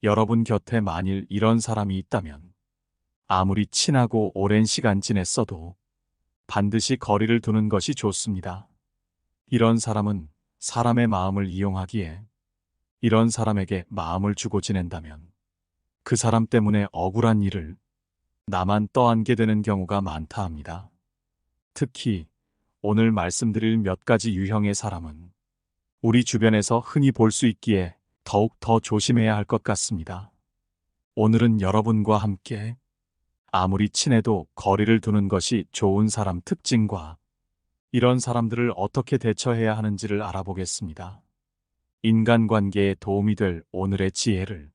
여러분 곁에 만일 이런 사람이 있다면 아무리 친하고 오랜 시간 지냈어도 반드시 거리를 두는 것이 좋습니다. 이런 사람은 사람의 마음을 이용하기에 이런 사람에게 마음을 주고 지낸다면 그 사람 때문에 억울한 일을 나만 떠안게 되는 경우가 많다 합니다. 특히 오늘 말씀드릴 몇 가지 유형의 사람은 우리 주변에서 흔히 볼 수 있기에 더욱 더 조심해야 할 것 같습니다. 오늘은 여러분과 함께 아무리 친해도 거리를 두는 것이 좋은 사람 특징과 이런 사람들을 어떻게 대처해야 하는지를 알아보겠습니다. 인간관계에 도움이 될 오늘의 지혜를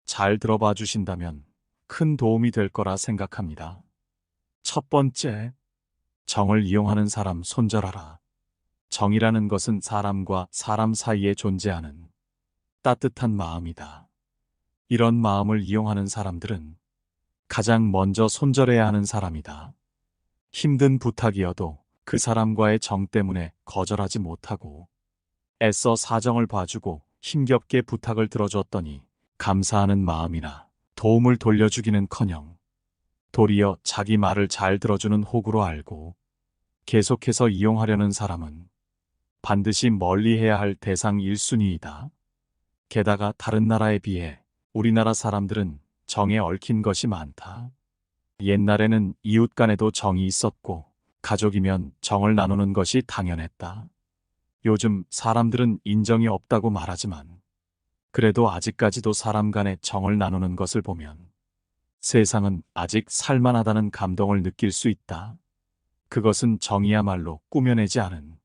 잘 들어봐 주신다면 큰 도움이 될 거라 생각합니다. 첫 번째, 정을 이용하는 사람 손절하라. 정이라는 것은 사람과 사람 사이에 존재하는 따뜻한 마음이다. 이런 마음을 이용하는 사람들은 가장 먼저 손절해야 하는 사람이다. 힘든 부탁이어도 그 사람과의 정 때문에 거절하지 못하고 애써 사정을 봐주고 힘겹게 부탁을 들어줬더니 감사하는 마음이나 도움을 돌려주기는커녕 도리어 자기 말을 잘 들어주는 호구로 알고 계속해서 이용하려는 사람은 반드시 멀리해야 할 대상 1순위이다. 게다가 다른 나라에 비해 우리나라 사람들은 정에 얽힌 것이 많다. 옛날에는 이웃 간에도 정이 있었고 가족이면 정을 나누는 것이 당연했다. 요즘 사람들은 인정이 없다고 말하지만 그래도 아직까지도 사람 간에 정을 나누는 것을 보면 세상은 아직 살만하다는 감동을 느낄 수 있다. 그것은 정이야말로 꾸며내지 않은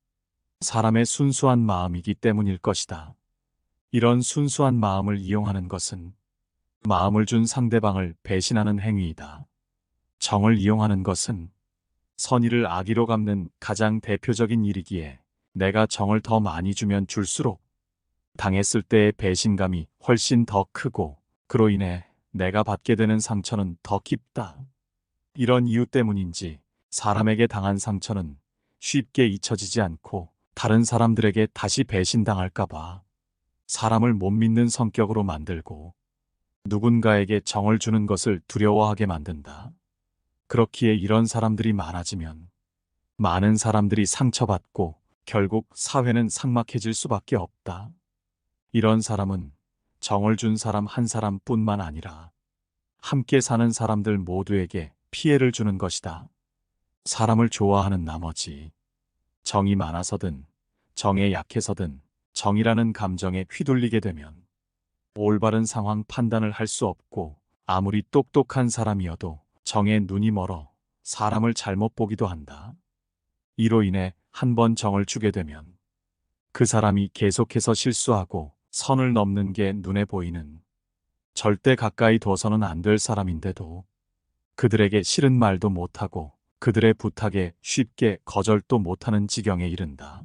사람의 순수한 마음이기 때문일 것이다. 이런 순수한 마음을 이용하는 것은 마음을 준 상대방을 배신하는 행위이다. 정을 이용하는 것은 선의를 악의로 갚는 가장 대표적인 일이기에 내가 정을 더 많이 주면 줄수록 당했을 때의 배신감이 훨씬 더 크고 그로 인해 내가 받게 되는 상처는 더 깊다. 이런 이유 때문인지 사람에게 당한 상처는 쉽게 잊혀지지 않고 다른 사람들에게 다시 배신당할까봐 사람을 못 믿는 성격으로 만들고 누군가에게 정을 주는 것을 두려워하게 만든다. 그렇기에 이런 사람들이 많아지면 많은 사람들이 상처받고 결국 사회는 삭막해질 수밖에 없다. 이런 사람은 정을 준 사람 한 사람뿐만 아니라 함께 사는 사람들 모두에게 피해를 주는 것이다. 사람을 좋아하는 나머지 정이 많아서든 정에 약해서든 정이라는 감정에 휘둘리게 되면 올바른 상황 판단을 할 수 없고 아무리 똑똑한 사람이어도 정에 눈이 멀어 사람을 잘못 보기도 한다. 이로 인해 한 번 정을 주게 되면 그 사람이 계속해서 실수하고 선을 넘는 게 눈에 보이는 절대 가까이 둬서는 안 될 사람인데도 그들에게 싫은 말도 못하고 그들의 부탁에 쉽게 거절도 못하는 지경에 이른다.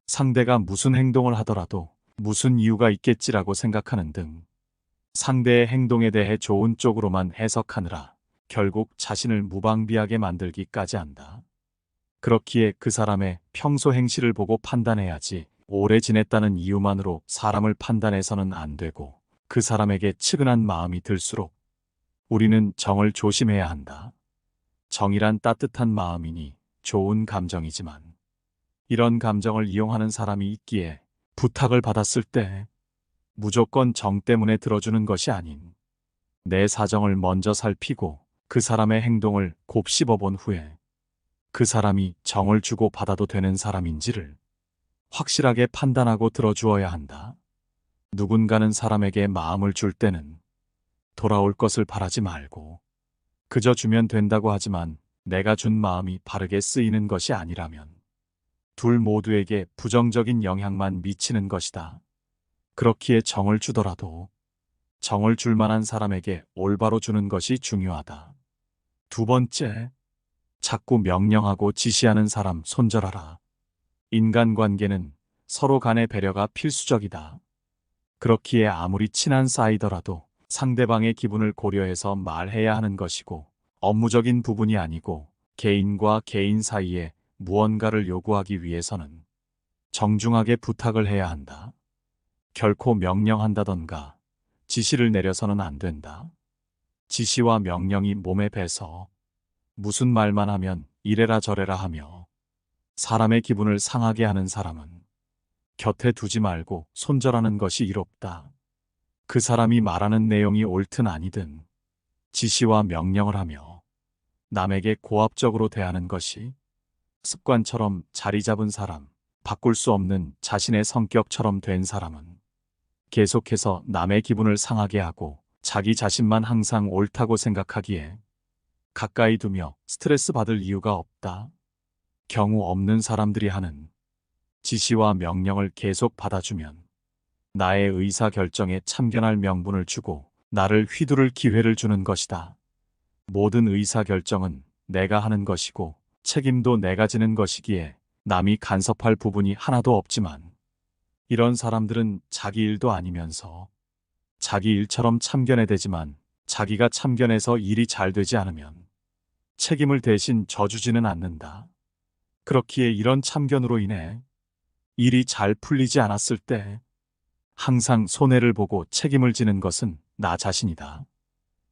상대가 무슨 행동을 하더라도 무슨 이유가 있겠지라고 생각하는 등 상대의 행동에 대해 좋은 쪽으로만 해석하느라 결국 자신을 무방비하게 만들기까지 한다. 그렇기에 그 사람의 평소 행실을 보고 판단해야지 오래 지냈다는 이유만으로 사람을 판단해서는 안 되고 그 사람에게 측은한 마음이 들수록 우리는 정을 조심해야 한다. 정이란 따뜻한 마음이니 좋은 감정이지만 이런 감정을 이용하는 사람이 있기에 부탁을 받았을 때 무조건 정 때문에 들어주는 것이 아닌 내 사정을 먼저 살피고 그 사람의 행동을 곱씹어 본 후에 그 사람이 정을 주고 받아도 되는 사람인지를 확실하게 판단하고 들어주어야 한다. 누군가는 사람에게 마음을 줄 때는 돌아올 것을 바라지 말고 그저 주면 된다고 하지만 내가 준 마음이 바르게 쓰이는 것이 아니라면 둘 모두에게 부정적인 영향만 미치는 것이다. 그렇기에 정을 주더라도 정을 줄 만한 사람에게 올바로 주는 것이 중요하다. 두 번째, 자꾸 명령하고 지시하는 사람 손절하라. 인간관계는 서로 간의 배려가 필수적이다. 그렇기에 아무리 친한 사이더라도 상대방의 기분을 고려해서 말해야 하는 것이고 업무적인 부분이 아니고 개인과 개인 사이에 무언가를 요구하기 위해서는 정중하게 부탁을 해야 한다. 결코 명령한다던가 지시를 내려서는 안 된다. 지시와 명령이 몸에 배서 무슨 말만 하면 이래라 저래라 하며 사람의 기분을 상하게 하는 사람은 곁에 두지 말고 손절하는 것이 이롭다. 그 사람이 말하는 내용이 옳든 아니든 지시와 명령을 하며 남에게 고압적으로 대하는 것이 습관처럼 자리 잡은 사람, 바꿀 수 없는 자신의 성격처럼 된 사람은 계속해서 남의 기분을 상하게 하고 자기 자신만 항상 옳다고 생각하기에 가까이 두며 스트레스 받을 이유가 없다. 경우 없는 사람들이 하는 지시와 명령을 계속 받아주면 나의 의사 결정에 참견할 명분을 주고 나를 휘두를 기회를 주는 것이다. 모든 의사 결정은 내가 하는 것이고 책임도 내가 지는 것이기에 남이 간섭할 부분이 하나도 없지만 이런 사람들은 자기 일도 아니면서 자기 일처럼 참견해대지만 자기가 참견해서 일이 잘 되지 않으면 책임을 대신 져주지는 않는다. 그렇기에 이런 참견으로 인해 일이 잘 풀리지 않았을 때 항상 손해를 보고 책임을 지는 것은 나 자신이다.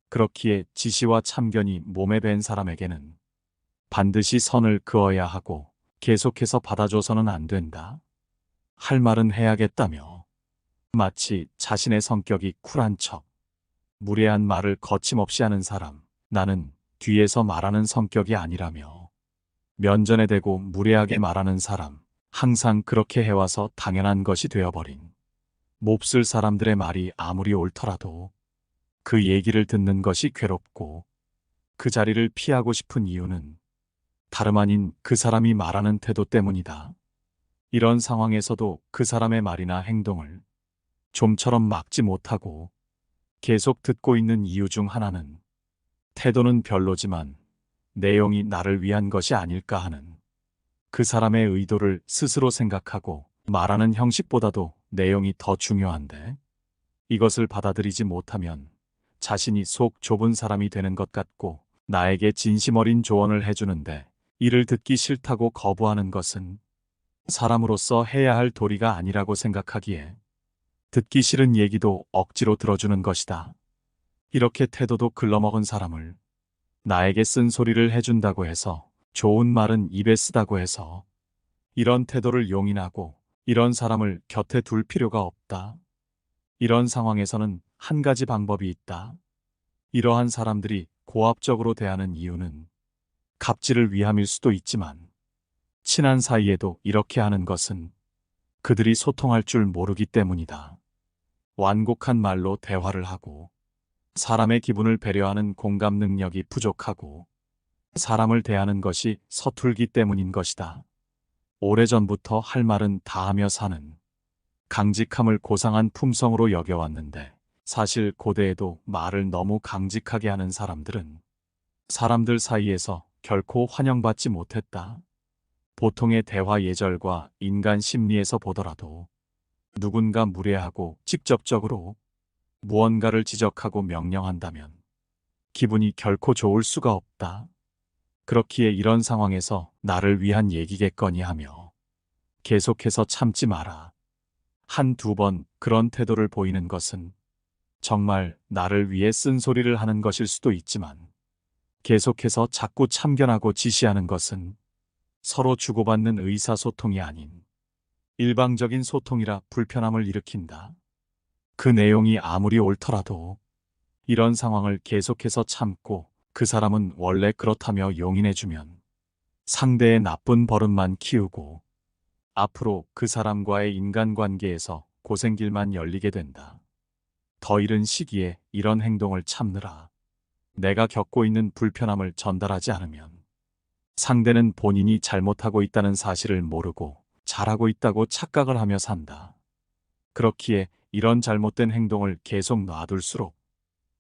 그렇기에 지시와 참견이 몸에 밴 사람에게는 반드시 선을 그어야 하고 계속해서 받아줘서는 안 된다. 할 말은 해야겠다며 마치 자신의 성격이 쿨한 척 무례한 말을 거침없이 하는 사람, 나는 뒤에서 말하는 성격이 아니라며 면전에 대고 무례하게 말하는 사람, 항상 그렇게 해와서 당연한 것이 되어버린 몹쓸 사람들의 말이 아무리 옳더라도 그 얘기를 듣는 것이 괴롭고 그 자리를 피하고 싶은 이유는 다름 아닌 그 사람이 말하는 태도 때문이다. 이런 상황에서도 그 사람의 말이나 행동을 좀처럼 막지 못하고 계속 듣고 있는 이유 중 하나는 태도는 별로지만 내용이 나를 위한 것이 아닐까 하는 그 사람의 의도를 스스로 생각하고 말하는 형식보다도 내용이 더 중요한데 이것을 받아들이지 못하면 자신이 속 좁은 사람이 되는 것 같고 나에게 진심 어린 조언을 해주는데 이를 듣기 싫다고 거부하는 것은 사람으로서 해야 할 도리가 아니라고 생각하기에 듣기 싫은 얘기도 억지로 들어주는 것이다. 이렇게 태도도 글러먹은 사람을 나에게 쓴소리를 해준다고 해서 좋은 말은 입에 쓰다고 해서 이런 태도를 용인하고 이런 사람을 곁에 둘 필요가 없다. 이런 상황에서는 한 가지 방법이 있다. 이러한 사람들이 고압적으로 대하는 이유는 갑질을 위함일 수도 있지만 친한 사이에도 이렇게 하는 것은 그들이 소통할 줄 모르기 때문이다. 완곡한 말로 대화를 하고 사람의 기분을 배려하는 공감 능력이 부족하고 사람을 대하는 것이 서툴기 때문인 것이다. 오래전부터 할 말은 다 하며 사는 강직함을 고상한 품성으로 여겨왔는데 사실 고대에도 말을 너무 강직하게 하는 사람들은 사람들 사이에서 결코 환영받지 못했다. 보통의 대화 예절과 인간 심리에서 보더라도 누군가 무례하고 직접적으로 무언가를 지적하고 명령한다면 기분이 결코 좋을 수가 없다. 그렇기에 이런 상황에서 나를 위한 얘기겠거니 하며 계속해서 참지 마라. 한두 번 그런 태도를 보이는 것은 정말 나를 위해 쓴소리를 하는 것일 수도 있지만 계속해서 자꾸 참견하고 지시하는 것은 서로 주고받는 의사소통이 아닌 일방적인 소통이라 불편함을 일으킨다. 그 내용이 아무리 옳더라도 이런 상황을 계속해서 참고 그 사람은 원래 그렇다며 용인해주면 상대의 나쁜 버릇만 키우고 앞으로 그 사람과의 인간관계에서 고생길만 열리게 된다. 더 이른 시기에 이런 행동을 참느라 내가 겪고 있는 불편함을 전달하지 않으면 상대는 본인이 잘못하고 있다는 사실을 모르고 잘하고 있다고 착각을 하며 산다. 그렇기에 이런 잘못된 행동을 계속 놔둘수록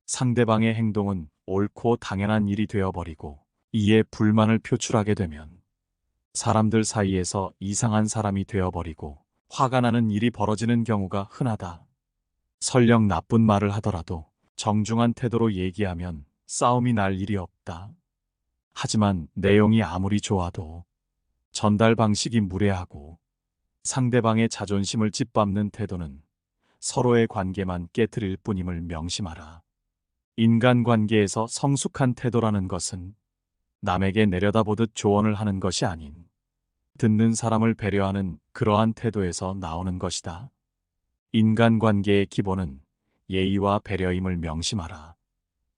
상대방의 행동은 옳고 당연한 일이 되어버리고 이에 불만을 표출하게 되면 사람들 사이에서 이상한 사람이 되어버리고 화가 나는 일이 벌어지는 경우가 흔하다. 설령 나쁜 말을 하더라도 정중한 태도로 얘기하면 싸움이 날 일이 없다. 하지만 내용이 아무리 좋아도 전달 방식이 무례하고 상대방의 자존심을 짓밟는 태도는 서로의 관계만 깨트릴 뿐임을 명심하라. 인간관계에서 성숙한 태도라는 것은 남에게 내려다보듯 조언을 하는 것이 아닌 듣는 사람을 배려하는 그러한 태도에서 나오는 것이다. 인간관계의 기본은 예의와 배려임을 명심하라.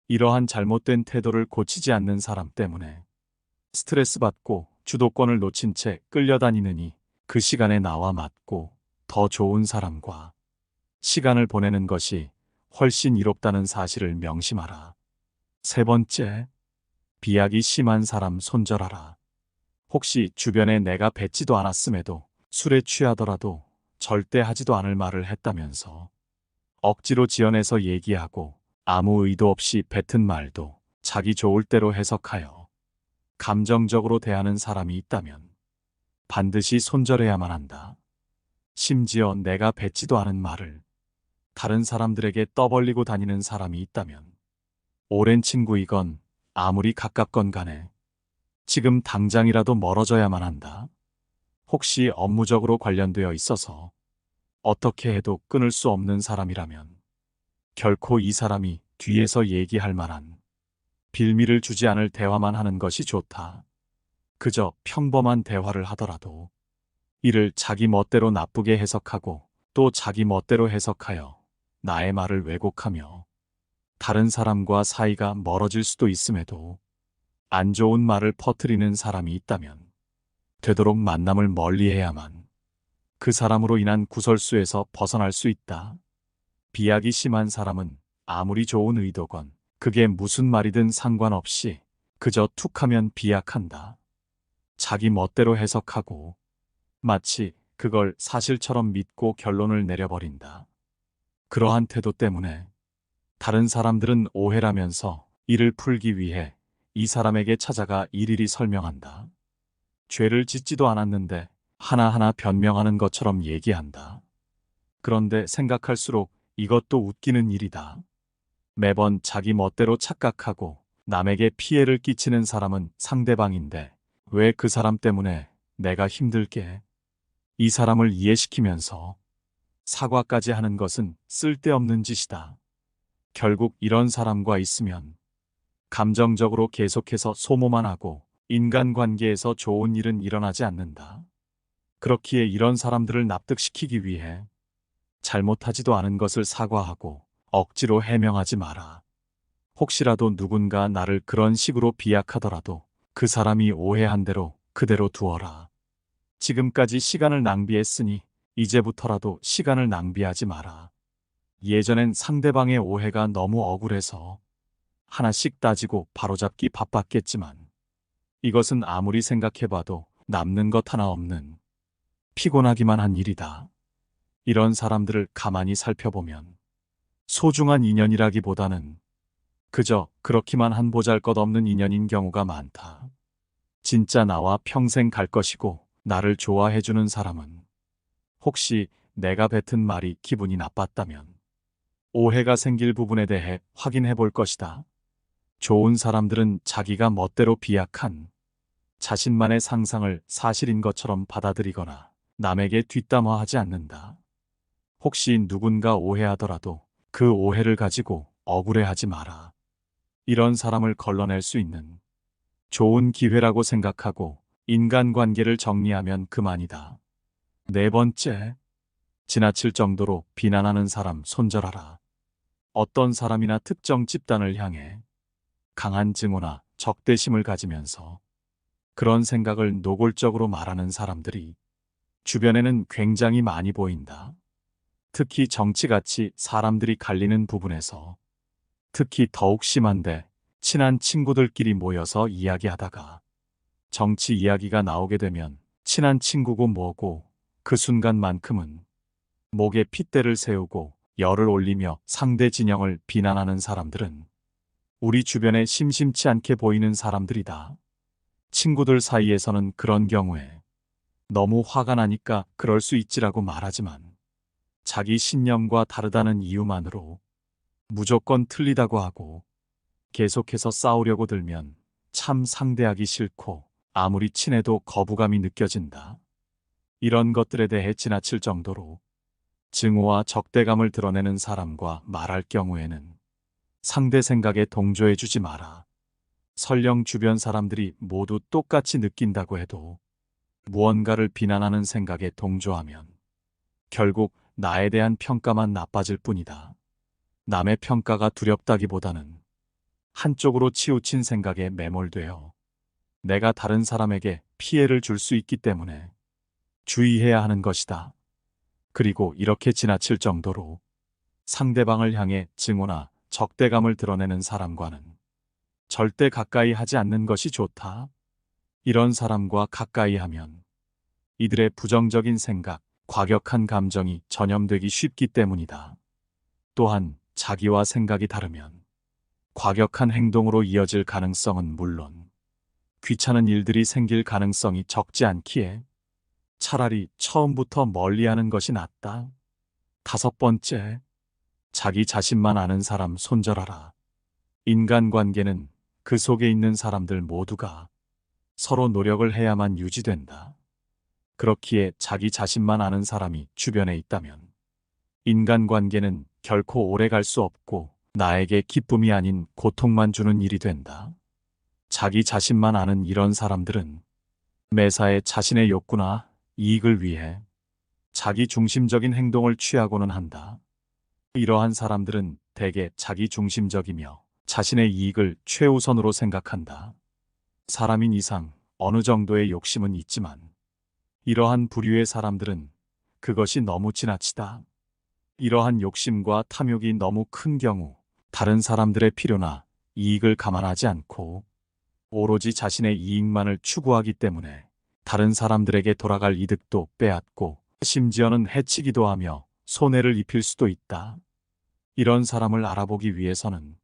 이러한 잘못된 태도를 고치지 않는 사람 때문에 스트레스 받고 주도권을 놓친 채 끌려다니느니 그 시간에 나와 맞고 더 좋은 사람과 시간을 보내는 것이 훨씬 이롭다는 사실을 명심하라. 세 번째, 비약이 심한 사람 손절하라. 혹시 주변에 내가 뱉지도 않았음에도 술에 취하더라도 절대 하지도 않을 말을 했다면서 억지로 지어내서 얘기하고 아무 의도 없이 뱉은 말도 자기 좋을 대로 해석하여 감정적으로 대하는 사람이 있다면 반드시 손절해야만 한다. 심지어 내가 뱉지도 않은 말을 다른 사람들에게 떠벌리고 다니는 사람이 있다면 오랜 친구이건 아무리 가깝건 간에 지금 당장이라도 멀어져야만 한다. 혹시 업무적으로 관련되어 있어서 어떻게 해도 끊을 수 없는 사람이라면 결코 이 사람이 뒤에서 얘기할 만한 빌미를 주지 않을 대화만 하는 것이 좋다. 그저 평범한 대화를 하더라도 이를 자기 멋대로 나쁘게 해석하고 또 자기 멋대로 해석하여 나의 말을 왜곡하며 다른 사람과 사이가 멀어질 수도 있음에도 안 좋은 말을 퍼뜨리는 사람이 있다면 되도록 만남을 멀리해야만 그 사람으로 인한 구설수에서 벗어날 수 있다. 비약이 심한 사람은 아무리 좋은 의도건 그게 무슨 말이든 상관없이 그저 툭하면 비약한다. 자기 멋대로 해석하고 마치 그걸 사실처럼 믿고 결론을 내려버린다. 그러한 태도 때문에 다른 사람들은 오해라면서 이를 풀기 위해 이 사람에게 찾아가 일일이 설명한다. 죄를 짓지도 않았는데 하나하나 변명하는 것처럼 얘기한다. 그런데 생각할수록 이것도 웃기는 일이다. 매번 자기 멋대로 착각하고 남에게 피해를 끼치는 사람은 상대방인데 왜 그 사람 때문에 내가 힘들게 이 사람을 이해시키면서 사과까지 하는 것은 쓸데없는 짓이다. 결국 이런 사람과 있으면 감정적으로 계속해서 소모만 하고 인간관계에서 좋은 일은 일어나지 않는다. 그렇기에 이런 사람들을 납득시키기 위해 잘못하지도 않은 것을 사과하고 억지로 해명하지 마라. 혹시라도 누군가 나를 그런 식으로 비약하더라도 그 사람이 오해한 대로 그대로 두어라. 지금까지 시간을 낭비했으니 이제부터라도 시간을 낭비하지 마라. 예전엔 상대방의 오해가 너무 억울해서 하나씩 따지고 바로잡기 바빴겠지만 이것은 아무리 생각해봐도 남는 것 하나 없는 피곤하기만 한 일이다. 이런 사람들을 가만히 살펴보면 소중한 인연이라기보다는 그저 그렇기만 한 보잘것없는 인연인 경우가 많다. 진짜 나와 평생 갈 것이고 나를 좋아해주는 사람은 혹시 내가 뱉은 말이 기분이 나빴다면 오해가 생길 부분에 대해 확인해 볼 것이다. 좋은 사람들은 자기가 멋대로 비약한 자신만의 상상을 사실인 것처럼 받아들이거나 남에게 뒷담화하지 않는다. 혹시 누군가 오해하더라도 그 오해를 가지고 억울해하지 마라. 이런 사람을 걸러낼 수 있는 좋은 기회라고 생각하고 인간관계를 정리하면 그만이다. 네 번째, 지나칠 정도로 비난하는 사람 손절하라. 어떤 사람이나 특정 집단을 향해 강한 증오나 적대심을 가지면서 그런 생각을 노골적으로 말하는 사람들이 주변에는 굉장히 많이 보인다. 특히 정치같이 사람들이 갈리는 부분에서 특히 더욱 심한데 친한 친구들끼리 모여서 이야기하다가 정치 이야기가 나오게 되면 친한 친구고 뭐고 그 순간만큼은 목에 핏대를 세우고 열을 올리며 상대 진영을 비난하는 사람들은 우리 주변에 심심치 않게 보이는 사람들이다. 친구들 사이에서는 그런 경우에 너무 화가 나니까 그럴 수 있지라고 말하지만 자기 신념과 다르다는 이유만으로 무조건 틀리다고 하고 계속해서 싸우려고 들면 참 상대하기 싫고 아무리 친해도 거부감이 느껴진다. 이런 것들에 대해 지나칠 정도로 증오와 적대감을 드러내는 사람과 말할 경우에는 상대 생각에 동조해주지 마라. 설령 주변 사람들이 모두 똑같이 느낀다고 해도 무언가를 비난하는 생각에 동조하면 결국 나에 대한 평가만 나빠질 뿐이다. 남의 평가가 두렵다기보다는 한쪽으로 치우친 생각에 매몰되어 내가 다른 사람에게 피해를 줄 수 있기 때문에 주의해야 하는 것이다. 그리고 이렇게 지나칠 정도로 상대방을 향해 증오나 적대감을 드러내는 사람과는 절대 가까이 하지 않는 것이 좋다. 이런 사람과 가까이 하면 이들의 부정적인 생각, 과격한 감정이 전염되기 쉽기 때문이다. 또한 자기와 생각이 다르면 과격한 행동으로 이어질 가능성은 물론 귀찮은 일들이 생길 가능성이 적지 않기에 차라리 처음부터 멀리하는 것이 낫다. 5번째, 자기 자신만 아는 사람 손절하라. 인간관계는 그 속에 있는 사람들 모두가 서로 노력을 해야만 유지된다. 그렇기에 자기 자신만 아는 사람이 주변에 있다면 인간관계는 결코 오래 갈 수 없고 나에게 기쁨이 아닌 고통만 주는 일이 된다. 자기 자신만 아는 이런 사람들은 매사에 자신의 욕구나 이익을 위해 자기 중심적인 행동을 취하고는 한다. 이러한 사람들은 대개 자기 중심적이며 자신의 이익을 최우선으로 생각한다. 사람인 이상 어느 정도의 욕심은 있지만 이러한 부류의 사람들은 그것이 너무 지나치다. 이러한 욕심과 탐욕이 너무 큰 경우 다른 사람들의 필요나 이익을 감안하지 않고 오로지 자신의 이익만을 추구하기 때문에 다른 사람들에게 돌아갈 이득도 빼앗고 심지어는 해치기도 하며 손해를 입힐 수도 있다. 이런 사람을 알아보기 위해서는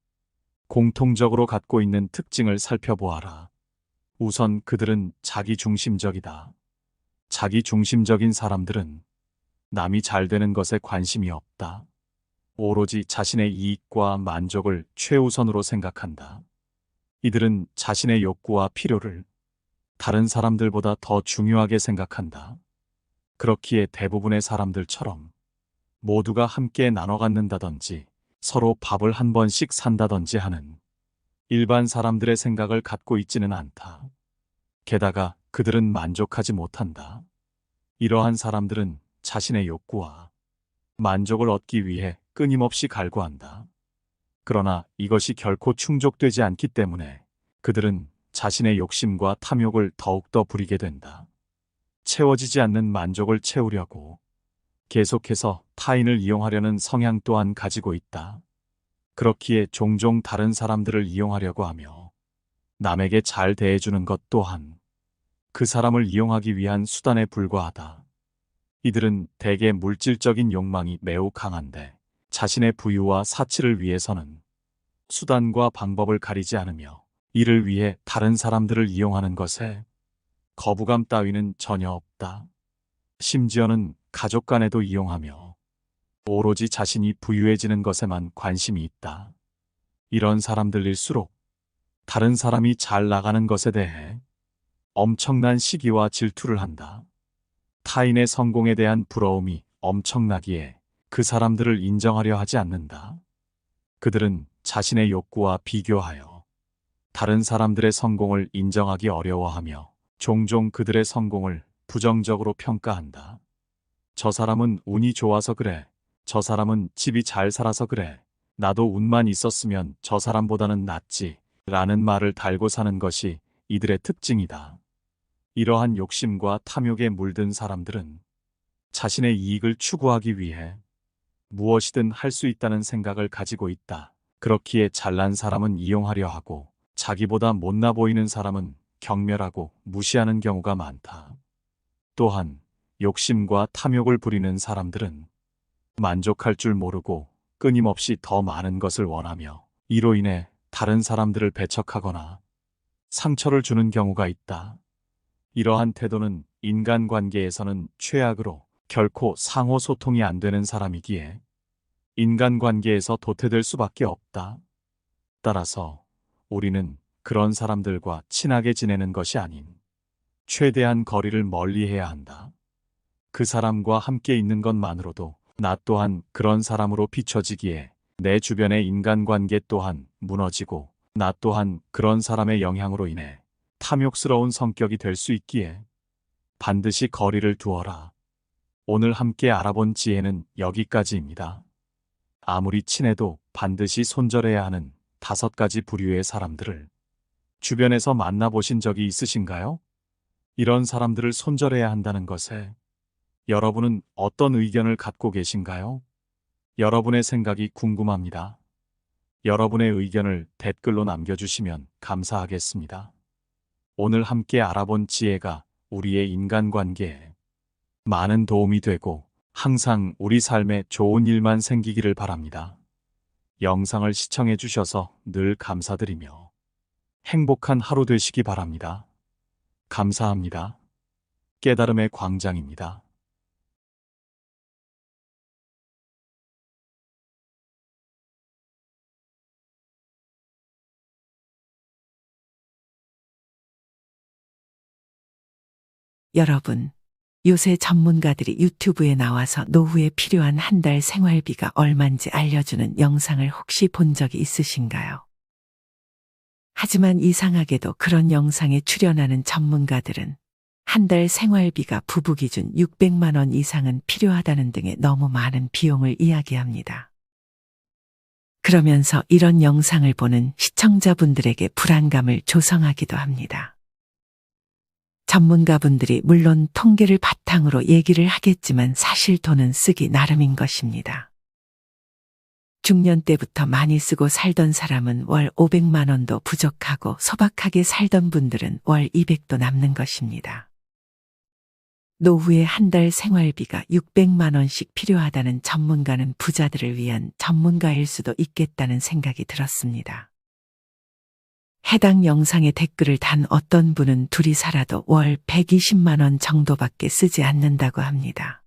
공통적으로 갖고 있는 특징을 살펴보아라. 우선 그들은 자기중심적이다. 자기중심적인 사람들은 남이 잘 되는 것에 관심이 없다. 오로지 자신의 이익과 만족을 최우선으로 생각한다. 이들은 자신의 욕구와 필요를 다른 사람들보다 더 중요하게 생각한다. 그렇기에 대부분의 사람들처럼 모두가 함께 나눠 갖는다든지 서로 밥을 한 번씩 산다든지 하는 일반 사람들의 생각을 갖고 있지는 않다. 게다가 그들은 만족하지 못한다. 이러한 사람들은 자신의 욕구와 만족을 얻기 위해 끊임없이 갈구한다. 그러나 이것이 결코 충족되지 않기 때문에 그들은 자신의 욕심과 탐욕을 더욱더 부리게 된다. 채워지지 않는 만족을 채우려고 계속해서 타인을 이용하려는 성향 또한 가지고 있다. 그렇기에 종종 다른 사람들을 이용하려고 하며 남에게 잘 대해주는 것 또한 그 사람을 이용하기 위한 수단에 불과하다. 이들은 대개 물질적인 욕망이 매우 강한데 자신의 부유와 사치를 위해서는 수단과 방법을 가리지 않으며 이를 위해 다른 사람들을 이용하는 것에 거부감 따위는 전혀 없다. 심지어는 가족 간에도 이용하며 오로지 자신이 부유해지는 것에만 관심이 있다. 이런 사람들일수록 다른 사람이 잘 나가는 것에 대해 엄청난 시기와 질투를 한다. 타인의 성공에 대한 부러움이 엄청나기에 그 사람들을 인정하려 하지 않는다. 그들은 자신의 욕구와 비교하여 다른 사람들의 성공을 인정하기 어려워하며 종종 그들의 성공을 부정적으로 평가한다. 저 사람은 운이 좋아서 그래. 저 사람은 집이 잘 살아서 그래. 나도 운만 있었으면 저 사람보다는 낫지. 라는 말을 달고 사는 것이 이들의 특징이다. 이러한 욕심과 탐욕에 물든 사람들은 자신의 이익을 추구하기 위해 무엇이든 할 수 있다는 생각을 가지고 있다. 그렇기에 잘난 사람은 이용하려 하고 자기보다 못나 보이는 사람은 경멸하고 무시하는 경우가 많다. 또한 욕심과 탐욕을 부리는 사람들은 만족할 줄 모르고 끊임없이 더 많은 것을 원하며 이로 인해 다른 사람들을 배척하거나 상처를 주는 경우가 있다. 이러한 태도는 인간관계에서는 최악으로 결코 상호 소통이 안 되는 사람이기에 인간관계에서 도태될 수밖에 없다. 따라서 우리는 그런 사람들과 친하게 지내는 것이 아닌 최대한 거리를 멀리해야 한다. 그 사람과 함께 있는 것만으로도 나 또한 그런 사람으로 비춰지기에 내 주변의 인간관계 또한 무너지고 나 또한 그런 사람의 영향으로 인해 탐욕스러운 성격이 될 수 있기에 반드시 거리를 두어라. 오늘 함께 알아본 지혜는 여기까지입니다. 아무리 친해도 반드시 손절해야 하는 5가지 부류의 사람들을 주변에서 만나보신 적이 있으신가요? 이런 사람들을 손절해야 한다는 것에 여러분은 어떤 의견을 갖고 계신가요? 여러분의 생각이 궁금합니다. 여러분의 의견을 댓글로 남겨주시면 감사하겠습니다. 오늘 함께 알아본 지혜가 우리의 인간관계에 많은 도움이 되고 항상 우리 삶에 좋은 일만 생기기를 바랍니다. 영상을 시청해 주셔서 늘 감사드리며 행복한 하루 되시기 바랍니다. 감사합니다. 깨달음의 광장입니다. 여러분, 요새 전문가들이 유튜브에 나와서 노후에 필요한 한 달 생활비가 얼만지 알려주는 영상을 혹시 본 적이 있으신가요? 하지만 이상하게도 그런 영상에 출연하는 전문가들은 한 달 생활비가 부부 기준 600만 원 이상은 필요하다는 등의 너무 많은 비용을 이야기합니다. 그러면서 이런 영상을 보는 시청자분들에게 불안감을 조성하기도 합니다. 전문가분들이 물론 통계를 바탕으로 얘기를 하겠지만 사실 돈은 쓰기 나름인 것입니다. 중년 때부터 많이 쓰고 살던 사람은 월 500만 원도 부족하고 소박하게 살던 분들은 월 200도 남는 것입니다. 노후에 한 달 생활비가 600만 원씩 필요하다는 전문가는 부자들을 위한 전문가일 수도 있겠다는 생각이 들었습니다. 해당 영상에 댓글을 단 어떤 분은 둘이 살아도 월 120만 원 정도밖에 쓰지 않는다고 합니다.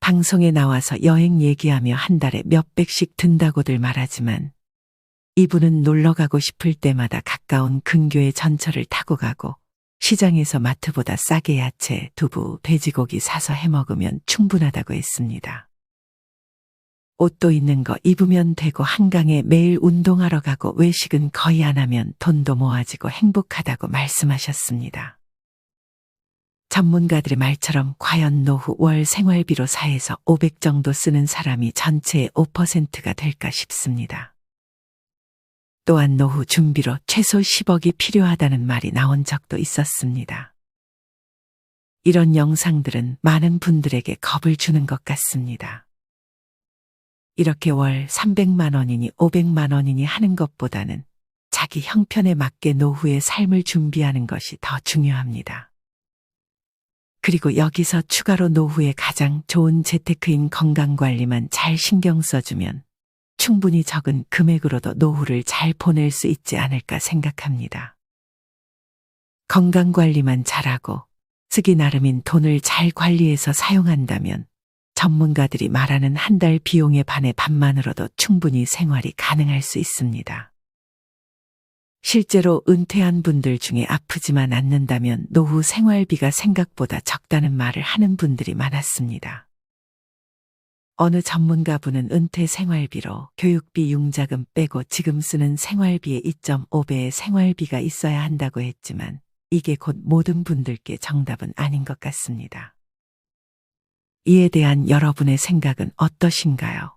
방송에 나와서 여행 얘기하며 한 달에 몇백씩 든다고들 말하지만 이분은 놀러 가고 싶을 때마다 가까운 근교의 전철을 타고 가고 시장에서 마트보다 싸게 야채, 두부, 돼지고기 사서 해먹으면 충분하다고 했습니다. 옷도 있는 거 입으면 되고 한강에 매일 운동하러 가고 외식은 거의 안 하면 돈도 모아지고 행복하다고 말씀하셨습니다. 전문가들의 말처럼 과연 노후 월 생활비로 4에서 500 정도 쓰는 사람이 전체의 5%가 될까 싶습니다. 또한 노후 준비로 최소 10억이 필요하다는 말이 나온 적도 있었습니다. 이런 영상들은 많은 분들에게 겁을 주는 것 같습니다. 이렇게 월 300만 원이니 500만 원이니 하는 것보다는 자기 형편에 맞게 노후의 삶을 준비하는 것이 더 중요합니다. 그리고 여기서 추가로 노후에 가장 좋은 재테크인 건강관리만 잘 신경 써주면 충분히 적은 금액으로도 노후를 잘 보낼 수 있지 않을까 생각합니다. 건강관리만 잘하고 쓰기 나름인 돈을 잘 관리해서 사용한다면 전문가들이 말하는 한 달 비용의 반의 반만으로도 충분히 생활이 가능할 수 있습니다. 실제로 은퇴한 분들 중에 아프지만 않는다면 노후 생활비가 생각보다 적다는 말을 하는 분들이 많았습니다. 어느 전문가분은 은퇴 생활비로 교육비 융자금 빼고 지금 쓰는 생활비의 2.5배의 생활비가 있어야 한다고 했지만 이게 곧 모든 분들께 정답은 아닌 것 같습니다. 이에 대한 여러분의 생각은 어떠신가요?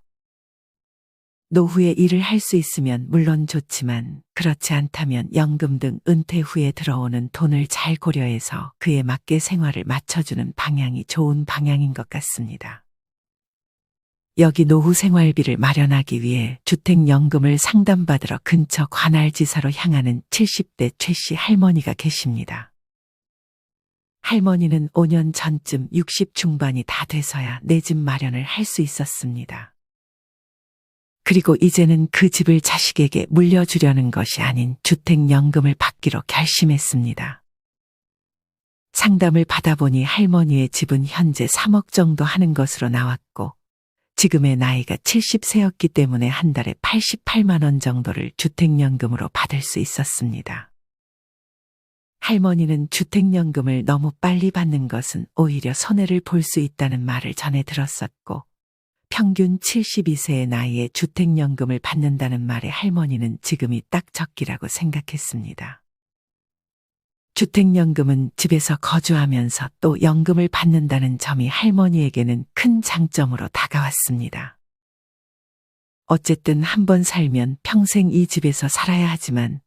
노후에 일을 할 수 있으면 물론 좋지만 그렇지 않다면 연금 등 은퇴 후에 들어오는 돈을 잘 고려해서 그에 맞게 생활을 맞춰주는 방향이 좋은 방향인 것 같습니다. 여기 노후 생활비를 마련하기 위해 주택연금을 상담받으러 근처 관할지사로 향하는 70대 최 씨 할머니가 계십니다. 할머니는 5년 전쯤 60 중반이 다 돼서야 내 집 마련을 할 수 있었습니다. 그리고 이제는 그 집을 자식에게 물려주려는 것이 아닌 주택연금을 받기로 결심했습니다. 상담을 받아보니 할머니의 집은 현재 3억 정도 하는 것으로 나왔고 지금의 나이가 70세였기 때문에 한 달에 88만 원 정도를 주택연금으로 받을 수 있었습니다. 할머니는 주택연금을 너무 빨리 받는 것은 오히려 손해를 볼 수 있다는 말을 전해 들었었고, 평균 72세의 나이에 주택연금을 받는다는 말에 할머니는 지금이 딱 적기라고 생각했습니다. 주택연금은 집에서 거주하면서 또 연금을 받는다는 점이 할머니에게는 큰 장점으로 다가왔습니다. 어쨌든 한 번 살면 평생 이 집에서 살아야 하지만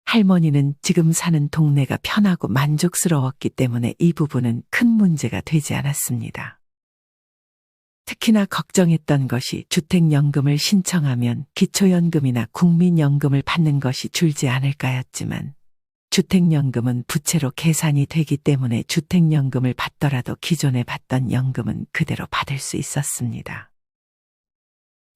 할머니는 지금 사는 동네가 편하고 만족스러웠기 때문에 이 부분은 큰 문제가 되지 않았습니다. 특히나 걱정했던 것이 주택연금을 신청하면 기초연금이나 국민연금을 받는 것이 줄지 않을까였지만, 주택연금은 부채로 계산이 되기 때문에 주택연금을 받더라도 기존에 받던 연금은 그대로 받을 수 있었습니다.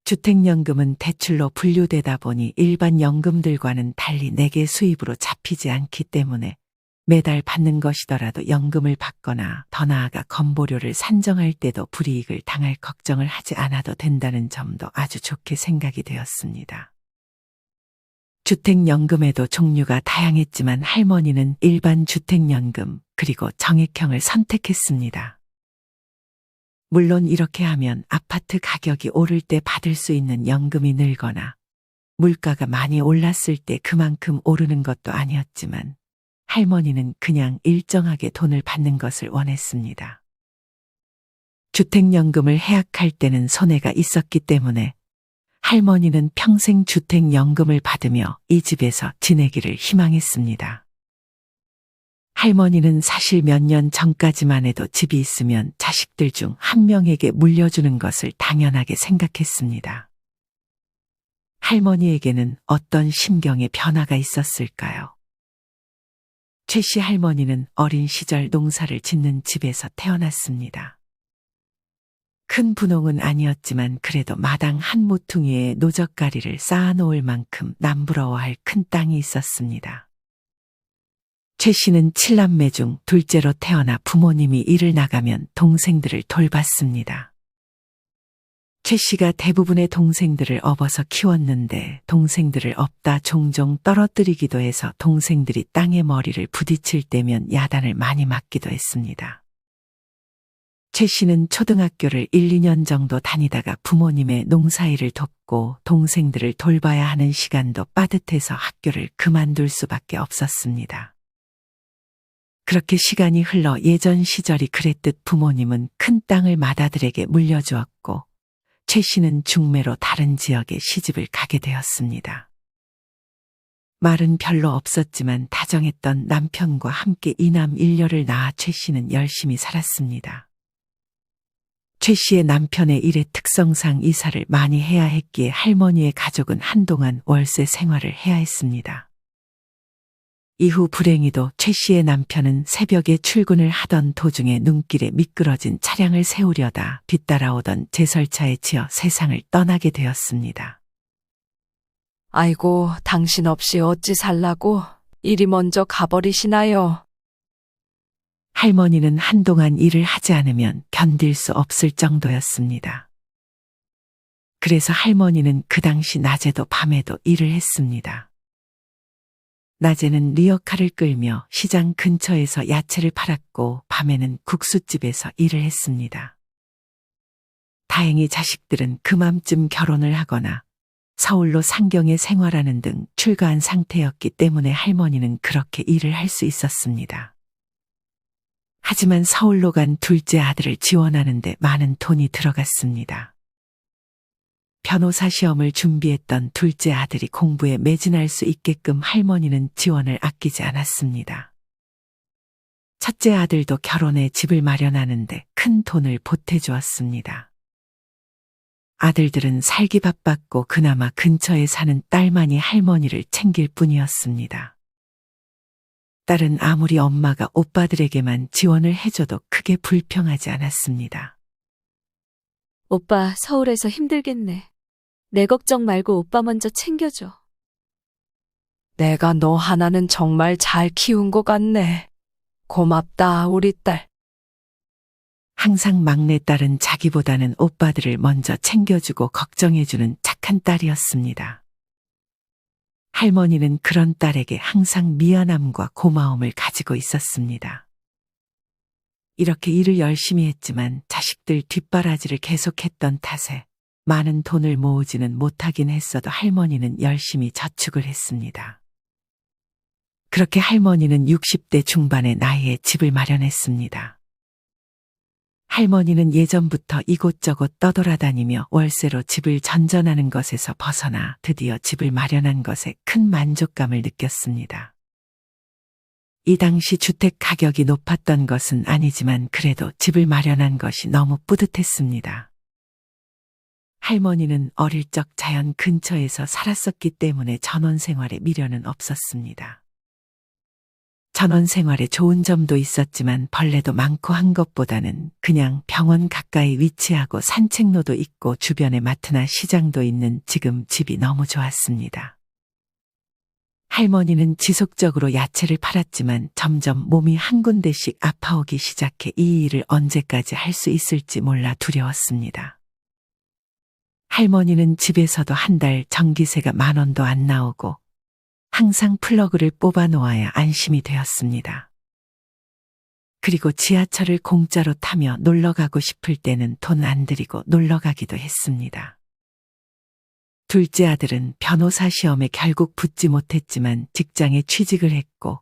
주택연금은 대출로 분류되다 보니 일반 연금들과는 달리 내게 수입으로 잡히지 않기 때문에 매달 받는 것이더라도 연금을 받거나 더 나아가 건보료를 산정할 때도 불이익을 당할 걱정을 하지 않아도 된다는 점도 아주 좋게 생각이 되었습니다. 주택연금에도 종류가 다양했지만 할머니는 일반 주택연금 그리고 정액형을 선택했습니다. 물론 이렇게 하면 아파트 가격이 오를 때 받을 수 있는 연금이 늘거나 물가가 많이 올랐을 때 그만큼 오르는 것도 아니었지만, 할머니는 그냥 일정하게 돈을 받는 것을 원했습니다. 주택연금을 해약할 때는 손해가 있었기 때문에 할머니는 평생 주택연금을 받으며 이 집에서 지내기를 희망했습니다. 할머니는 사실 몇 년 전까지만 해도 집이 있으면 자식들 중 한 명에게 물려주는 것을 당연하게 생각했습니다. 할머니에게는 어떤 심경의 변화가 있었을까요? 최 씨 할머니는 어린 시절 농사를 짓는 집에서 태어났습니다. 큰 분홍은 아니었지만 그래도 마당 한 모퉁이에 노젓가리를 쌓아놓을 만큼 남부러워할 큰 땅이 있었습니다. 최 씨는 7남매 중 둘째로 태어나 부모님이 일을 나가면 동생들을 돌봤습니다. 최 씨가 대부분의 동생들을 업어서 키웠는데 동생들을 업다 종종 떨어뜨리기도 해서 동생들이 땅에 머리를 부딪힐 때면 야단을 많이 맞기도 했습니다. 최 씨는 초등학교를 1, 2년 정도 다니다가 부모님의 농사일을 돕고 동생들을 돌봐야 하는 시간도 빠듯해서 학교를 그만둘 수밖에 없었습니다. 그렇게 시간이 흘러 예전 시절이 그랬듯 부모님은 큰 땅을 맏아들에게 물려주었고, 최 씨는 중매로 다른 지역에 시집을 가게 되었습니다. 말은 별로 없었지만 다정했던 남편과 함께 이남 일녀를 낳아 최 씨는 열심히 살았습니다. 최 씨의 남편의 일의 특성상 이사를 많이 해야 했기에 할머니의 가족은 한동안 월세 생활을 해야 했습니다. 이후 불행히도 최 씨의 남편은 새벽에 출근을 하던 도중에 눈길에 미끄러진 차량을 세우려다 뒤따라오던 제설차에 치여 세상을 떠나게 되었습니다. 아이고, 당신 없이 어찌 살라고 이리 먼저 가버리시나요? 할머니는 한동안 일을 하지 않으면 견딜 수 없을 정도였습니다. 그래서 할머니는 그 당시 낮에도 밤에도 일을 했습니다. 낮에는 리어카를 끌며 시장 근처에서 야채를 팔았고 밤에는 국수집에서 일을 했습니다. 다행히 자식들은 그맘쯤 결혼을 하거나 서울로 상경에 생활하는 등 출가한 상태였기 때문에 할머니는 그렇게 일을 할 수 있었습니다. 하지만 서울로 간 둘째 아들을 지원하는데 많은 돈이 들어갔습니다. 변호사 시험을 준비했던 둘째 아들이 공부에 매진할 수 있게끔 할머니는 지원을 아끼지 않았습니다. 첫째 아들도 결혼해 집을 마련하는데 큰 돈을 보태주었습니다. 아들들은 살기 바빴고 그나마 근처에 사는 딸만이 할머니를 챙길 뿐이었습니다. 딸은 아무리 엄마가 오빠들에게만 지원을 해줘도 크게 불평하지 않았습니다. 오빠 서울에서 힘들겠네. 내 걱정 말고 오빠 먼저 챙겨줘. 내가 너 하나는 정말 잘 키운 것 같네. 고맙다, 우리 딸. 항상 막내딸은 자기보다는 오빠들을 먼저 챙겨주고 걱정해주는 착한 딸이었습니다. 할머니는 그런 딸에게 항상 미안함과 고마움을 가지고 있었습니다. 이렇게 일을 열심히 했지만 자식들 뒷바라지를 계속했던 탓에 많은 돈을 모으지는 못하긴 했어도 할머니는 열심히 저축을 했습니다. 그렇게 할머니는 60대 중반의 나이에 집을 마련했습니다. 할머니는 예전부터 이곳저곳 떠돌아다니며 월세로 집을 전전하는 것에서 벗어나 드디어 집을 마련한 것에 큰 만족감을 느꼈습니다. 이 당시 주택 가격이 높았던 것은 아니지만 그래도 집을 마련한 것이 너무 뿌듯했습니다. 할머니는 어릴 적 자연 근처에서 살았었기 때문에 전원 생활에 미련은 없었습니다. 전원 생활에 좋은 점도 있었지만 벌레도 많고 한 것보다는 그냥 병원 가까이 위치하고 산책로도 있고 주변에 마트나 시장도 있는 지금 집이 너무 좋았습니다. 할머니는 지속적으로 야채를 팔았지만 점점 몸이 한 군데씩 아파오기 시작해 이 일을 언제까지 할 수 있을지 몰라 두려웠습니다. 할머니는 집에서도 한 달 전기세가 10,000원도 안 나오고 항상 플러그를 뽑아 놓아야 안심이 되었습니다. 그리고 지하철을 공짜로 타며 놀러 가고 싶을 때는 돈 안 들이고 놀러 가기도 했습니다. 둘째 아들은 변호사 시험에 결국 붙지 못했지만 직장에 취직을 했고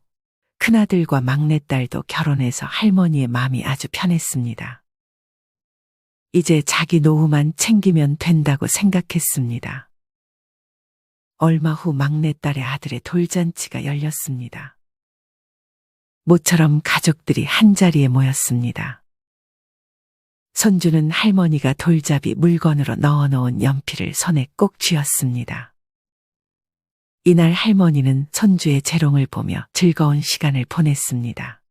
큰아들과 막내딸도 결혼해서 할머니의 마음이 아주 편했습니다. 이제 자기 노후만 챙기면 된다고 생각했습니다. 얼마 후 막내딸의 아들의 돌잔치가 열렸습니다. 모처럼 가족들이 한자리에 모였습니다. 손주는 할머니가 돌잡이 물건으로 넣어놓은 연필을 손에 꼭 쥐었습니다. 이날 할머니는 손주의 재롱을 보며 즐거운 시간을 보냈습니다.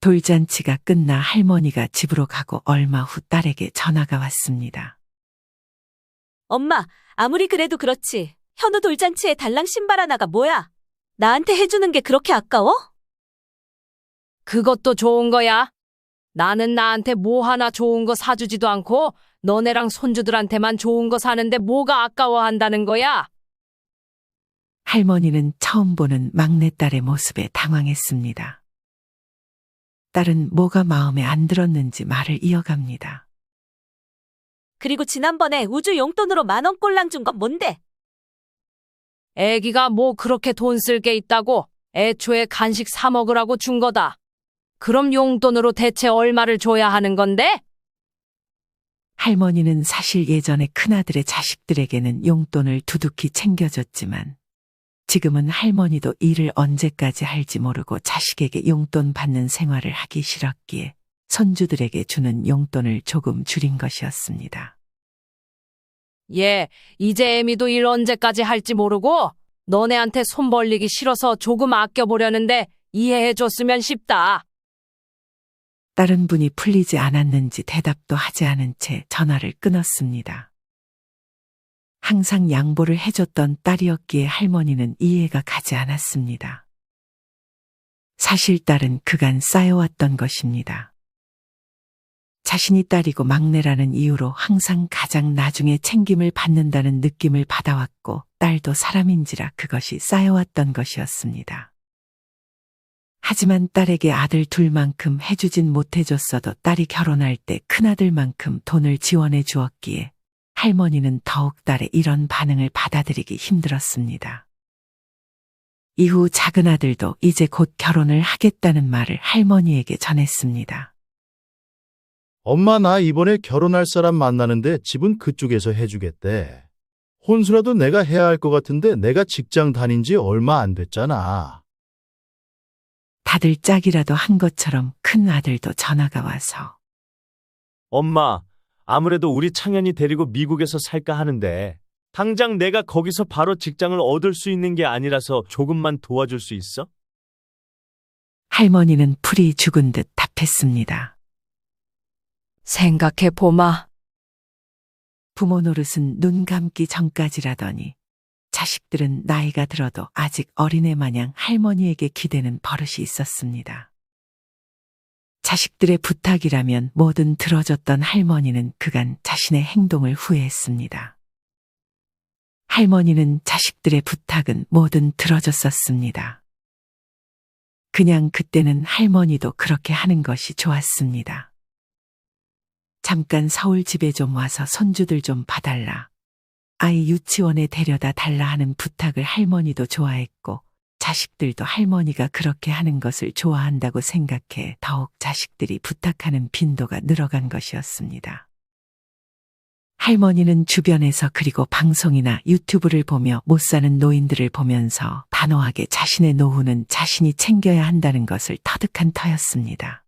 돌잔치가 끝나 할머니가 집으로 가고 얼마 후 딸에게 전화가 왔습니다. 엄마, 아무리 그래도 그렇지. 현우 돌잔치에 달랑 신발 하나가 뭐야? 나한테 해주는 게 그렇게 아까워? 그것도 좋은 거야. 나는 나한테 뭐 하나 좋은 거 사주지도 않고 너네랑 손주들한테만 좋은 거 사는데 뭐가 아까워한다는 거야? 할머니는 처음 보는 막내딸의 모습에 당황했습니다. 딸은 뭐가 마음에 안 들었는지 말을 이어갑니다. 그리고 지난번에 우주 용돈으로 10,000원 꼴랑 준 건 뭔데? 애기가 뭐 그렇게 돈 쓸 게 있다고 애초에 간식 사 먹으라고 준 거다. 그럼 용돈으로 대체 얼마를 줘야 하는 건데? 할머니는 사실 예전에 큰아들의 자식들에게는 용돈을 두둑히 챙겨줬지만 지금은 할머니도 일을 언제까지 할지 모르고 자식에게 용돈 받는 생활을 하기 싫었기에 손주들에게 주는 용돈을 조금 줄인 것이었습니다. 예, 이제 애미도 일 언제까지 할지 모르고 너네한테 손 벌리기 싫어서 조금 아껴보려는데 이해해줬으면 싶다. 다른 분이 풀리지 않았는지 대답도 하지 않은 채 전화를 끊었습니다. 항상 양보를 해줬던 딸이었기에 할머니는 이해가 가지 않았습니다. 사실 딸은 그간 쌓여왔던 것입니다. 자신이 딸이고 막내라는 이유로 항상 가장 나중에 챙김을 받는다는 느낌을 받아왔고 딸도 사람인지라 그것이 쌓여왔던 것이었습니다. 하지만 딸에게 아들 둘만큼 해주진 못해줬어도 딸이 결혼할 때 큰아들만큼 돈을 지원해 주었기에 할머니는 더욱 딸의 이런 반응을 받아들이기 힘들었습니다. 이후 작은 아들도 이제 곧 결혼을 하겠다는 말을 할머니에게 전했습니다. 엄마, 나 이번에 결혼할 사람 만나는데 집은 그쪽에서 해주겠대. 혼수라도 내가 해야 할 것 같은데 내가 직장 다닌 지 얼마 안 됐잖아. 다들 짝이라도 한 것처럼 큰 아들도 전화가 와서 엄마, 아무래도 우리 창현이 데리고 미국에서 살까 하는데 당장 내가 거기서 바로 직장을 얻을 수 있는 게 아니라서 조금만 도와줄 수 있어? 할머니는 풀이 죽은 듯 답했습니다. 생각해 보마. 부모 노릇은 눈 감기 전까지라더니 자식들은 나이가 들어도 아직 어린애 마냥 할머니에게 기대는 버릇이 있었습니다. 자식들의 부탁이라면 뭐든 들어줬던 할머니는 그간 자신의 행동을 후회했습니다. 할머니는 자식들의 부탁은 뭐든 들어줬었습니다. 그냥 그때는 할머니도 그렇게 하는 것이 좋았습니다. 잠깐 서울 집에 좀 와서 손주들 좀 봐달라. 아이 유치원에 데려다 달라 하는 부탁을 할머니도 좋아했고 자식들도 할머니가 그렇게 하는 것을 좋아한다고 생각해 더욱 자식들이 부탁하는 빈도가 늘어간 것이었습니다. 할머니는 주변에서 그리고 방송이나 유튜브를 보며 못 사는 노인들을 보면서 단호하게 자신의 노후는 자신이 챙겨야 한다는 것을 터득한 터였습니다.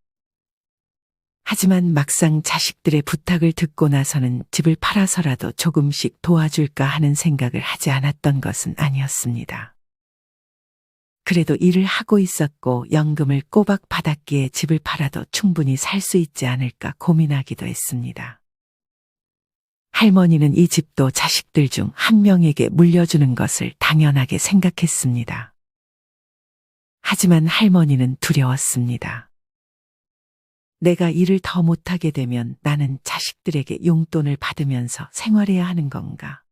하지만 막상 자식들의 부탁을 듣고 나서는 집을 팔아서라도 조금씩 도와줄까 하는 생각을 하지 않았던 것은 아니었습니다. 그래도 일을 하고 있었고 연금을 꼬박 받았기에 집을 팔아도 충분히 살 수 있지 않을까 고민하기도 했습니다. 할머니는 이 집도 자식들 중 한 명에게 물려주는 것을 당연하게 생각했습니다. 하지만 할머니는 두려웠습니다. 내가 일을 더 못하게 되면 나는 자식들에게 용돈을 받으면서 생활해야 하는 건가?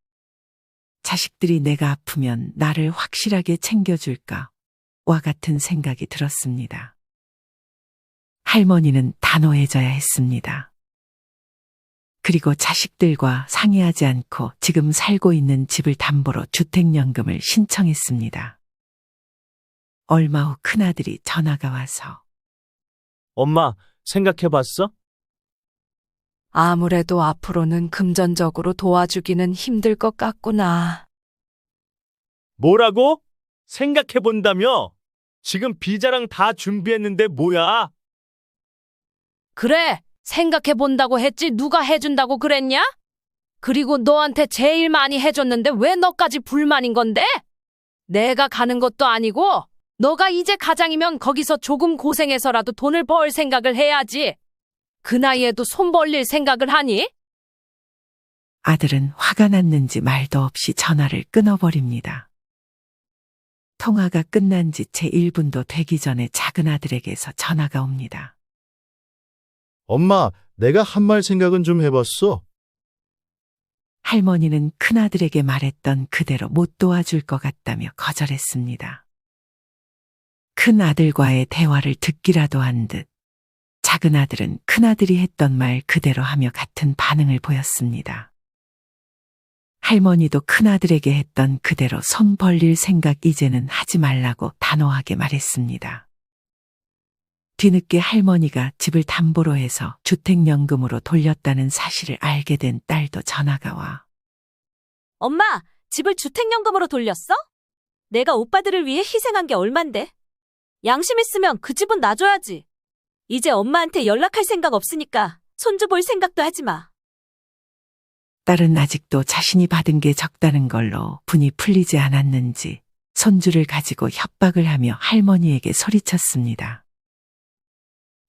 자식들이 내가 아프면 나를 확실하게 챙겨줄까? 와 같은 생각이 들었습니다. 할머니는 단호해져야 했습니다. 그리고 자식들과 상의하지 않고 지금 살고 있는 집을 담보로 주택연금을 신청했습니다. 얼마 후 큰아들이 전화가 와서 엄마, 생각해봤어? 아무래도 앞으로는 금전적으로 도와주기는 힘들 것 같구나. 뭐라고? 생각해본다며? 지금 비자랑 다 준비했는데 뭐야? 그래, 생각해본다고 했지 누가 해준다고 그랬냐? 그리고 너한테 제일 많이 해줬는데 왜 너까지 불만인 건데? 내가 가는 것도 아니고 너가 이제 가장이면 거기서 조금 고생해서라도 돈을 벌 생각을 해야지. 그 나이에도 손 벌릴 생각을 하니? 아들은 화가 났는지 말도 없이 전화를 끊어버립니다. 통화가 끝난 지 채 1분도 되기 전에 작은 아들에게서 전화가 옵니다. 엄마, 내가 한 말 생각은 좀 해봤어. 할머니는 큰아들에게 말했던 그대로 못 도와줄 것 같다며 거절했습니다. 큰아들과의 대화를 듣기라도 한 듯 작은 아들은 큰아들이 했던 말 그대로 하며 같은 반응을 보였습니다. 할머니도 큰아들에게 했던 그대로 손 벌릴 생각 이제는 하지 말라고 단호하게 말했습니다. 뒤늦게 할머니가 집을 담보로 해서 주택연금으로 돌렸다는 사실을 알게 된 딸도 전화가 와 엄마, 집을 주택연금으로 돌렸어? 내가 오빠들을 위해 희생한 게 얼만데? 양심 있으면 그 집은 놔줘야지. 이제 엄마한테 연락할 생각 없으니까 손주 볼 생각도 하지 마. 딸은 아직도 자신이 받은 게 적다는 걸로 분이 풀리지 않았는지 손주를 가지고 협박을 하며 할머니에게 소리쳤습니다.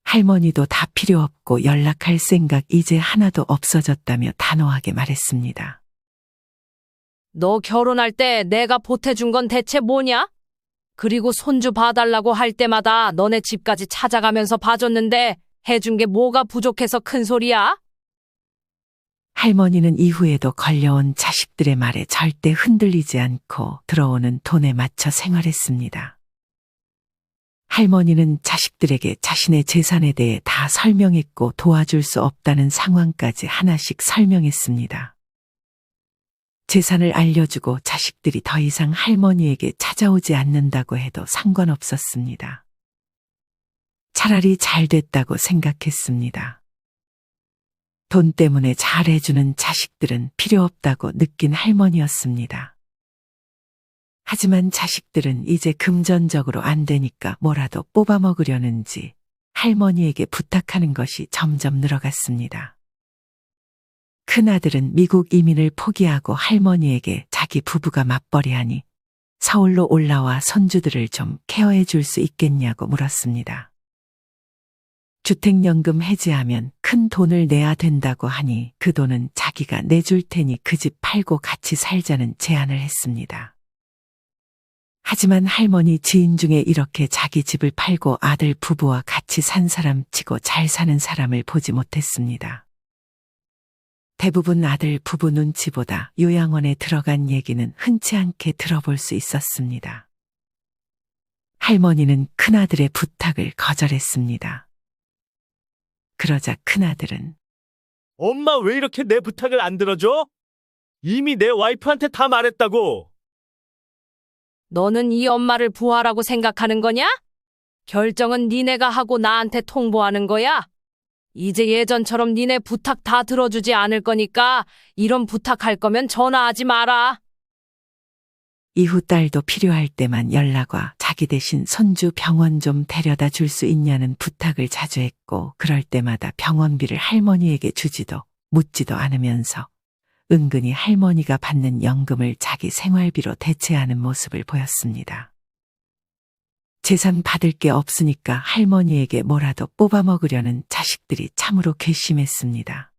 할머니도 다 필요 없고 연락할 생각 이제 하나도 없어졌다며 단호하게 말했습니다. 너 결혼할 때 내가 보태준 건 대체 뭐냐? 그리고 손주 봐달라고 할 때마다 너네 집까지 찾아가면서 봐줬는데 해준 게 뭐가 부족해서 큰 소리야? 할머니는 이후에도 걸려온 자식들의 말에 절대 흔들리지 않고 들어오는 돈에 맞춰 생활했습니다. 할머니는 자식들에게 자신의 재산에 대해 다 설명했고 도와줄 수 없다는 상황까지 하나씩 설명했습니다. 재산을 알려주고 자식들이 더 이상 할머니에게 찾아오지 않는다고 해도 상관없었습니다. 차라리 잘 됐다고 생각했습니다. 돈 때문에 잘해주는 자식들은 필요 없다고 느낀 할머니였습니다. 하지만 자식들은 이제 금전적으로 안 되니까 뭐라도 뽑아먹으려는지 할머니에게 부탁하는 것이 점점 늘어갔습니다. 큰아들은 미국 이민을 포기하고 할머니에게 자기 부부가 맞벌이하니 서울로 올라와 손주들을 좀 케어해 줄 수 있겠냐고 물었습니다. 주택연금 해지하면 큰 돈을 내야 된다고 하니 그 돈은 자기가 내줄 테니 그 집 팔고 같이 살자는 제안을 했습니다. 하지만 할머니 지인 중에 이렇게 자기 집을 팔고 아들 부부와 같이 산 사람 치고 잘 사는 사람을 보지 못했습니다. 대부분 아들 부부 눈치보다 요양원에 들어간 얘기는 흔치 않게 들어볼 수 있었습니다. 할머니는 큰아들의 부탁을 거절했습니다. 그러자 큰아들은 엄마 왜 이렇게 내 부탁을 안 들어줘? 이미 내 와이프한테 다 말했다고. 너는 이 엄마를 부하라고 생각하는 거냐? 결정은 니네가 하고 나한테 통보하는 거야. 이제 예전처럼 니네 부탁 다 들어주지 않을 거니까 이런 부탁할 거면 전화하지 마라. 이후 딸도 필요할 때만 연락 와 자기 대신 손주 병원 좀 데려다 줄 수 있냐는 부탁을 자주 했고 그럴 때마다 병원비를 할머니에게 주지도 묻지도 않으면서 은근히 할머니가 받는 연금을 자기 생활비로 대체하는 모습을 보였습니다. 재산 받을 게 없으니까 할머니에게 뭐라도 뽑아먹으려는 자식들이 참으로 괘씸했습니다.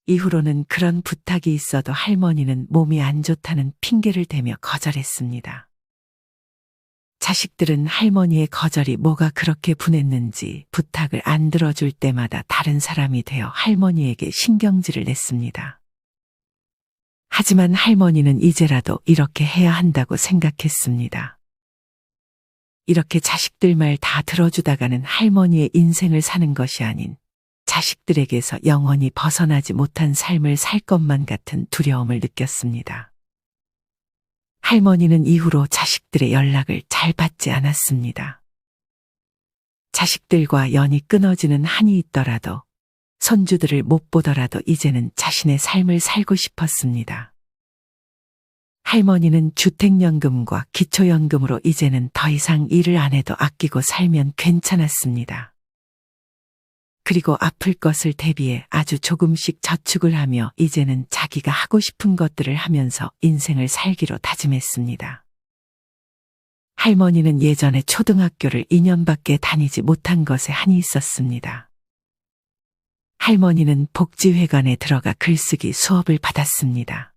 이후로는 그런 부탁이 있어도 할머니는 몸이 안 좋다는 핑계를 대며 거절했습니다. 자식들은 할머니의 거절이 뭐가 그렇게 분했는지 부탁을 안 들어줄 때마다 다른 사람이 되어 할머니에게 신경질을 냈습니다. 하지만 할머니는 이제라도 이렇게 해야 한다고 생각했습니다. 이렇게 자식들 말 다 들어주다가는 할머니의 인생을 사는 것이 아닌 자식들에게서 영원히 벗어나지 못한 삶을 살 것만 같은 두려움을 느꼈습니다. 할머니는 이후로 자식들의 연락을 잘 받지 않았습니다. 자식들과 연이 끊어지는 한이 있더라도 손주들을 못 보더라도 이제는 자신의 삶을 살고 싶었습니다. 할머니는 주택연금과 기초연금으로 이제는 더 이상 일을 안 해도 아끼고 살면 괜찮았습니다. 그리고 아플 것을 대비해 아주 조금씩 저축을 하며 이제는 자기가 하고 싶은 것들을 하면서 인생을 살기로 다짐했습니다. 할머니는 예전에 초등학교를 2년밖에 다니지 못한 것에 한이 있었습니다. 할머니는 복지회관에 들어가 글쓰기 수업을 받았습니다.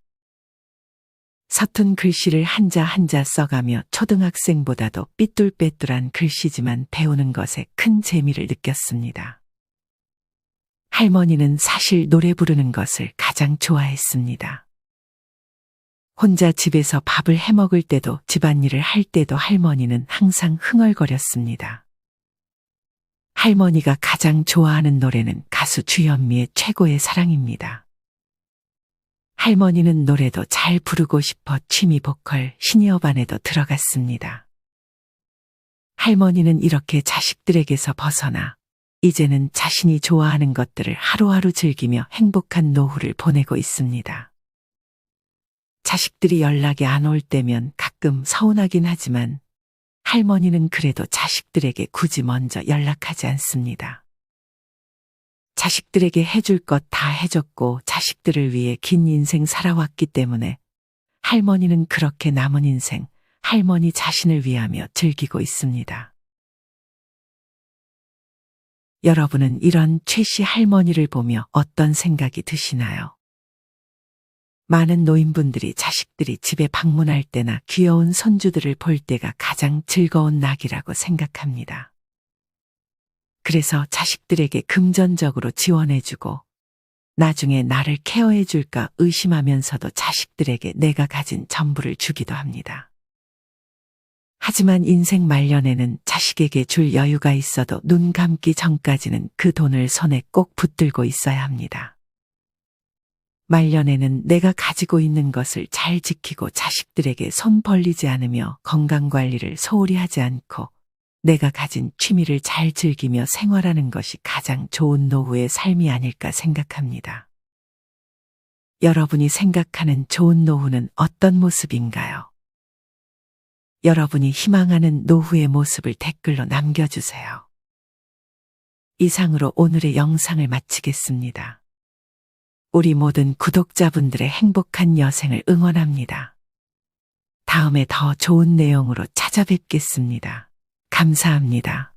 서툰 글씨를 한자 한자 써가며 초등학생보다도 삐뚤빼뚤한 글씨지만 배우는 것에 큰 재미를 느꼈습니다. 할머니는 사실 노래 부르는 것을 가장 좋아했습니다. 혼자 집에서 밥을 해 먹을 때도 집안일을 할 때도 할머니는 항상 흥얼거렸습니다. 할머니가 가장 좋아하는 노래는 가수 주현미의 최고의 사랑입니다. 할머니는 노래도 잘 부르고 싶어 취미 보컬 시니어반에도 들어갔습니다. 할머니는 이렇게 자식들에게서 벗어나 이제는 자신이 좋아하는 것들을 하루하루 즐기며 행복한 노후를 보내고 있습니다. 자식들이 연락이 안 올 때면 가끔 서운하긴 하지만 할머니는 그래도 자식들에게 굳이 먼저 연락하지 않습니다. 자식들에게 해줄 것 다 해줬고 자식들을 위해 긴 인생 살아왔기 때문에 할머니는 그렇게 남은 인생 할머니 자신을 위하며 즐기고 있습니다. 여러분은 이런 최씨 할머니를 보며 어떤 생각이 드시나요? 많은 노인분들이 자식들이 집에 방문할 때나 귀여운 손주들을 볼 때가 가장 즐거운 낙이라고 생각합니다. 그래서 자식들에게 금전적으로 지원해주고 나중에 나를 케어해줄까 의심하면서도 자식들에게 내가 가진 전부를 주기도 합니다. 하지만 인생 말년에는 자식에게 줄 여유가 있어도 눈 감기 전까지는 그 돈을 손에 꼭 붙들고 있어야 합니다. 말년에는 내가 가지고 있는 것을 잘 지키고 자식들에게 손 벌리지 않으며 건강관리를 소홀히 하지 않고 내가 가진 취미를 잘 즐기며 생활하는 것이 가장 좋은 노후의 삶이 아닐까 생각합니다. 여러분이 생각하는 좋은 노후는 어떤 모습인가요? 여러분이 희망하는 노후의 모습을 댓글로 남겨주세요. 이상으로 오늘의 영상을 마치겠습니다. 우리 모든 구독자분들의 행복한 여생을 응원합니다. 다음에 더 좋은 내용으로 찾아뵙겠습니다. 감사합니다.